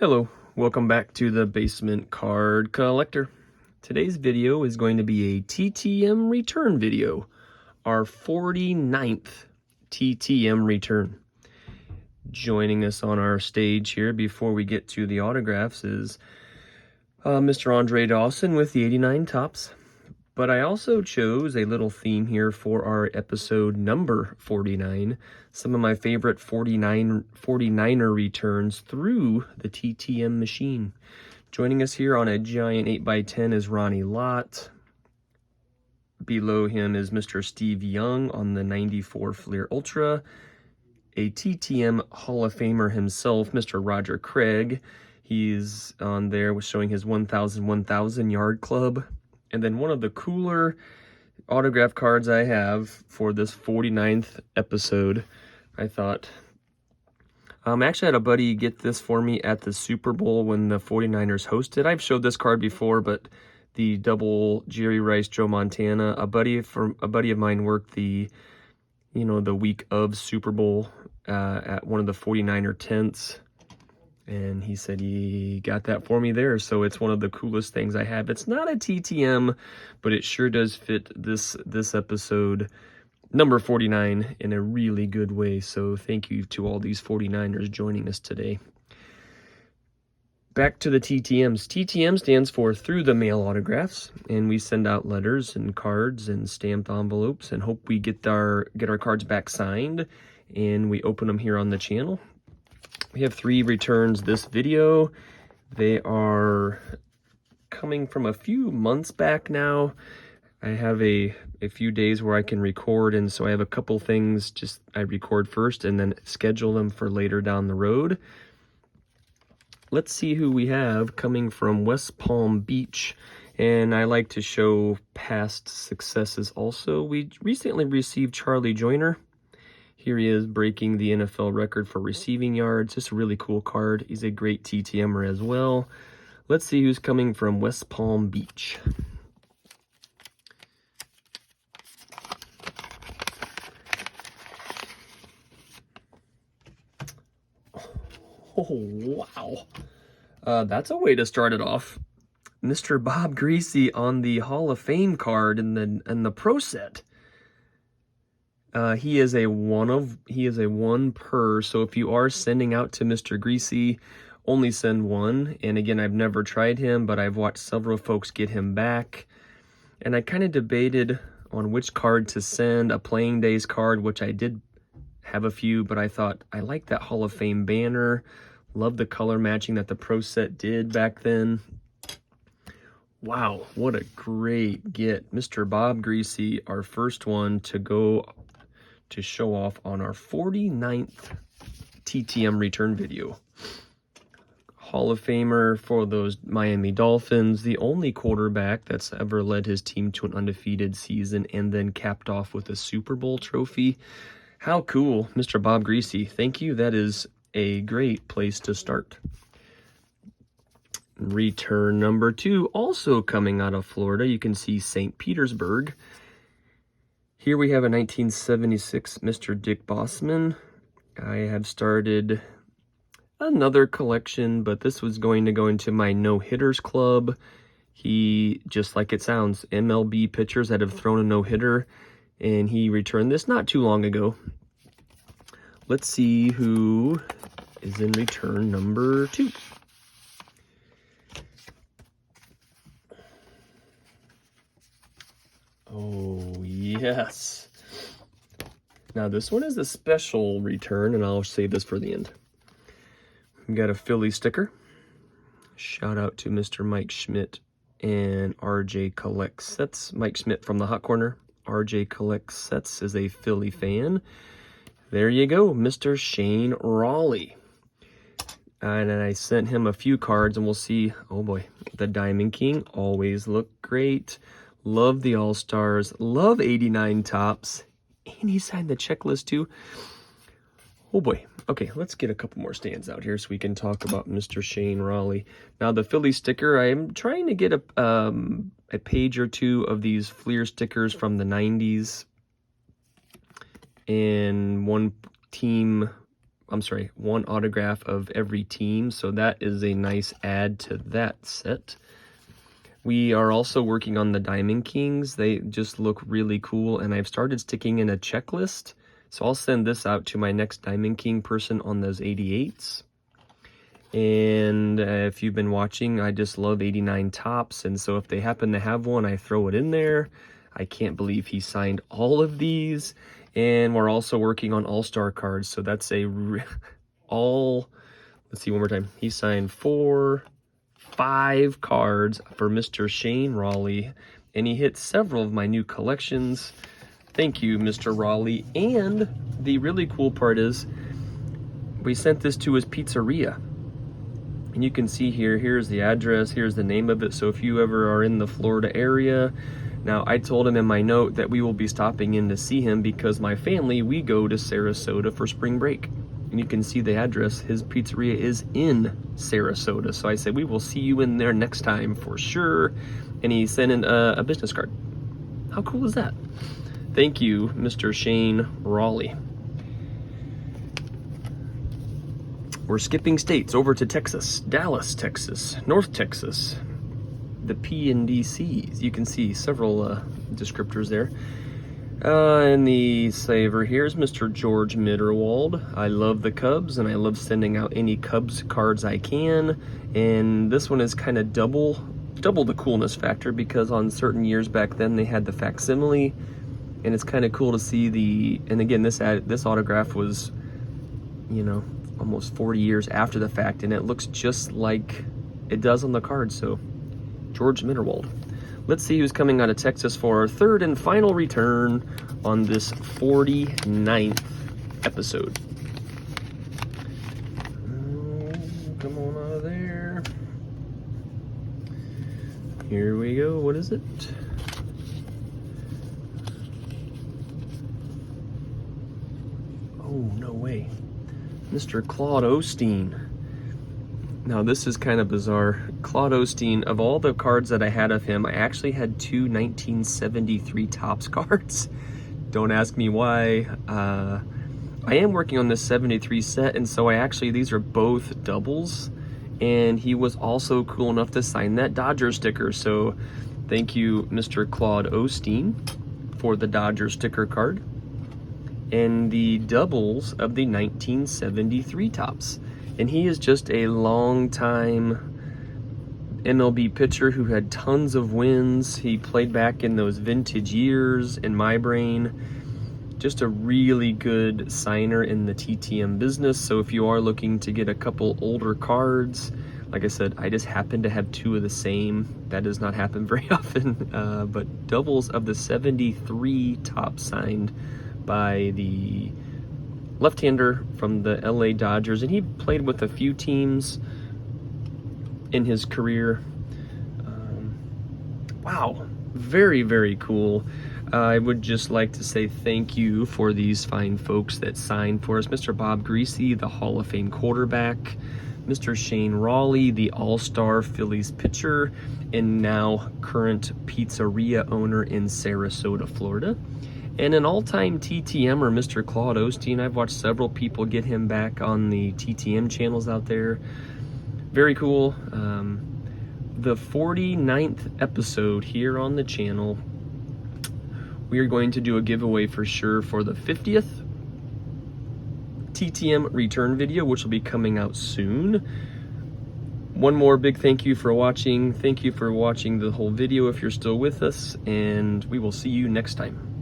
Hello, welcome back to the Basement Card Collector. Today's video is going to be a TTM Return video, our 49th TTM Return. Joining us on our stage here before we get to the autographs is Mr. Andre Dawson with the 89 Topps. But I also chose a little theme here for our episode number 49. Some of my favorite 49er returns through the TTM machine. Joining us here on a giant 8x10 is Ronnie Lott. Below him is Mr. Steve Young on the 94 Fleer Ultra. A TTM Hall of Famer himself, Mr. Roger Craig. He's on there showing his 1,000 yard club. And then one of the cooler autograph cards I have for this 49th episode, I thought, I actually had a buddy get this for me at the Super Bowl when the 49ers hosted. I've showed this card before, but the double Jerry Rice, Joe Montana, a buddy of mine worked the week of Super Bowl at one of the 49er tents. And he said he got that for me there, so it's one of the coolest things I have. It's not a TTM, but it sure does fit this episode, number 49, in a really good way. So thank you to all these 49ers joining us today. Back to the TTMs. TTM stands for Through the Mail Autographs, and we send out letters and cards and stamped envelopes and hope we get our cards back signed, and we open them here on the channel. We have 3 returns this video. They are coming from a few months back now. I have a few days where I can record, and so I have a couple things I record first and then schedule them for later down the road. Let's see who we have coming from West Palm Beach, and I like to show past successes also. We recently received Charlie Joyner. Here he is breaking the NFL record for receiving yards. Just a really cool card. He's a great TTMer as well. Let's see who's coming from West Palm Beach. Oh, wow. That's a way to start it off. Mr. Bob Greasy on the Hall of Fame card in the Pro Set. He is a one per, so if you are sending out to Mr. Greasy, only send one. And again, I've never tried him, but I've watched several folks get him back. And I kind of debated on which card to send, a Playing Days card, which I did have a few, but I thought I like that Hall of Fame banner. Love the color matching that the Pro Set did back then. Wow, what a great get. Mr. Bob Greasy, our first one to go to show off on our 49th TTM return video. Hall of Famer for those Miami Dolphins, the only quarterback that's ever led his team to an undefeated season and then capped off with a Super Bowl trophy. How cool, Mr. Bob Greasy. Thank you. That is a great place to start. Return number 2, also coming out of Florida. You can see St. Petersburg. Here we have a 1976 Mr. Dick Bossman. I have started another collection, but this was going to go into my no-hitters club. He, just like it sounds, MLB pitchers that have thrown a no-hitter, and he returned this not too long ago. Let's see who is in return number 2. Oh, yes. Now, this one is a special return, and I'll save this for the end. We got a Philly sticker. Shout out to Mr. Mike Schmidt and RJ Collects Sets. Mike Schmidt from the Hot Corner. RJ Collects Sets is a Philly fan. There you go, Mr. Shane Raleigh. And I sent him a few cards, and we'll see. Oh boy, the Diamond King always look great. Love the All-Stars. Love 89 Topps. And he signed the checklist too. Oh boy. Okay, let's get a couple more stands out here so we can talk about Mr. Shane Raleigh. Now, the Philly sticker, I'm trying to get a page or two of these Fleer stickers from the 90s. And one team one autograph of every team. So that is a nice add to that set. We are also working on the Diamond Kings. They just look really cool, and I've started sticking in a checklist. So I'll send this out to my next Diamond King person on those 88s. And if you've been watching, I just love 89 tops, and so if they happen to have one, I throw it in there. I can't believe he signed all of these. And we're also working on all-star cards, so that's let's see one more time. He signed 5 cards for Mr. Shane Raleigh, and he hit several of my new collections. Thank you, Mr. Raleigh. And the really cool part is we sent this to his pizzeria. And you can see here's the address, here's the name of it. So if you ever are in the Florida area, now I told him in my note that we will be stopping in to see him because my family, we go to Sarasota for spring break. And you can see the address, his pizzeria is in Sarasota. So I said, we will see you in there next time for sure. And he sent in a business card. How cool is that? Thank you, Mr. Shane Raleigh. We're skipping states over to Texas, Dallas, Texas, North Texas, the P&DCs. You can see several descriptors there. And the saver here is Mr. George Mitterwald. I love the Cubs, and I love sending out any Cubs cards I can. And this one is kind of double the coolness factor, because on certain years back then they had the facsimile, and it's kind of cool to see and again, this autograph was, you know, almost 40 years after the fact, and it looks just like it does on the card. So George Mitterwald. Let's see who's coming out of Texas for our third and final return on this 49th episode. Come on out of there. Here we go. What is it? Oh, no way. Mr. Claude Osteen. Now this is kind of bizarre. Claude Osteen, of all the cards that I had of him, I actually had 2 1973 Topps cards. Don't ask me why. I am working on this 73 set, and so these are both doubles, and he was also cool enough to sign that Dodger sticker. So thank you, Mr. Claude Osteen, for the Dodger sticker card. And the doubles of the 1973 Topps. And he is just a long time MLB pitcher who had tons of wins. He played back in those vintage years in my brain. Just a really good signer in the TTM business. So if you are looking to get a couple older cards, like I said, I just happen to have 2 of the same. That does not happen very often. But doubles of the 73 Topps signed by the left-hander from the LA Dodgers, and he played with a few teams in his career. Wow, very, very cool. I would just like to say thank you for these fine folks that signed for us. Mr. Bob Greasy, the Hall of Fame quarterback, Mr. Shane Raleigh, the All-Star Phillies pitcher, and now current pizzeria owner in Sarasota, Florida. And an all-time TTMer, Mr. Claude Osteen. I've watched several people get him back on the TTM channels out there. Very cool. The 49th episode here on the channel, we are going to do a giveaway for sure for the 50th TTM return video, which will be coming out soon. One more big thank you for watching. Thank you for watching the whole video if you're still with us, and we will see you next time.